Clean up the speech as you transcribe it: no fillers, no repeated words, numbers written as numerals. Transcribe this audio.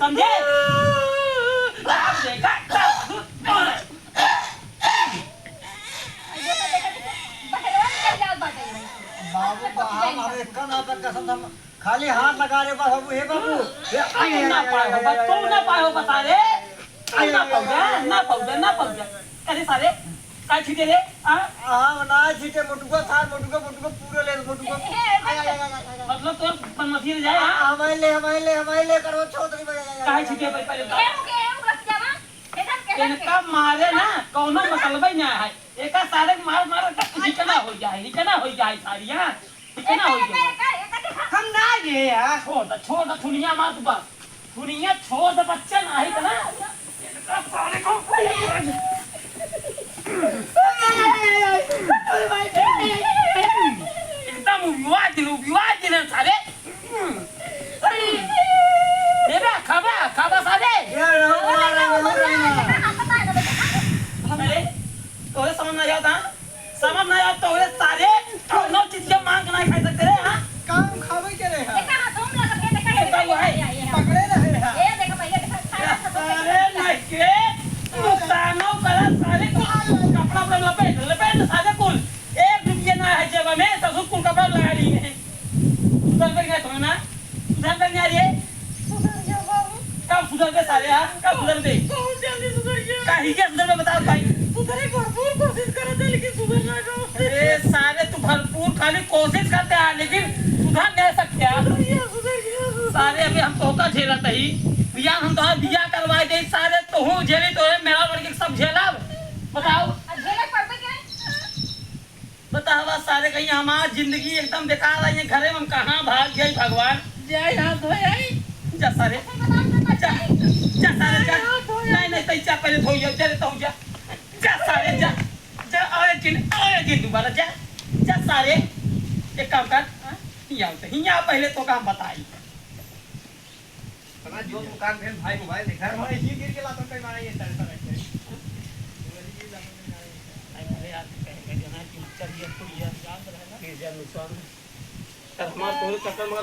समझे? आप देखा बाबू बाबू इसका नाटक कसम हम खाली हाथ लगा रहे बाबू हे बाबू ना पाए हो बता रे ना पौजा करे सारे काय छीटे रे हां ना छीटे मोटुको सार मोटुको पूरे ले मोटुको मतलब तो बनमथी जाए हमारे ले करो चौधरी काय छीटे पहले इनका मारे ना कौनो मतलब ही ना है एका सारे मार ठिकाना हो जाए सारियां ठिकाना हो जाए हम ना ये यार छोड़ दुनिया मार तू बस दुनिया छोड़ बच्चा नहीं था ना इनका सारे को एकदम विवाद दिन सारे देबा खाबा सारे तोरे समझ ना जाता तोरे सारे नौ चीज जो मांग नहीं खा सकते रे हां काम खावे के रे पकड़े रहे सारे नहीं के नुकसानो करा सारे कपड़ा लपेट सारे कुल एक रुपया ना है जेब में सब कुल कपड़ा लगा लिए हैं सुधर कर गए तुम ना सुधर कर नहीं आ रही कब सुधर गए सारे हां कब सुधर गए बहुत जल्दी सुधर गया काहे के सुधर में बताओ भाई सुधरे भरपूर कोशिश कर रहे लेकिन सुधर ना रहा अरे सारे तू भरपूर खाली कोशिश करते हैं लेकिन सुधर नहीं सकते सारे अभी हम तो का झेला तही बिया हम तो बिया करवाए दे सारे तो हूं झेले तो मेरा लड़के सब झेला बताओ झेले पड़बे के बतावा सारे कहीं हमार जिंदगी एकदम बेकार है ये घरे में हम कहां भाग गए भगवान जय हां धोई आई जा सारे जा सारे नहीं तैचा पहले धोई चले तो जा सारे जा आए जिन दोबारा जा सारे एक काम कर हिया पहले तो काम बताई अपना जो दुकान पे भाई मोबाइल दिखा रहा है ये गिर के लातो कई मारा ये चलता रहता है अरे यार कहेंगे ना कि चलिए तो याद रहेगा कि जब नुकसान कर हमारा तोरे चक्कर में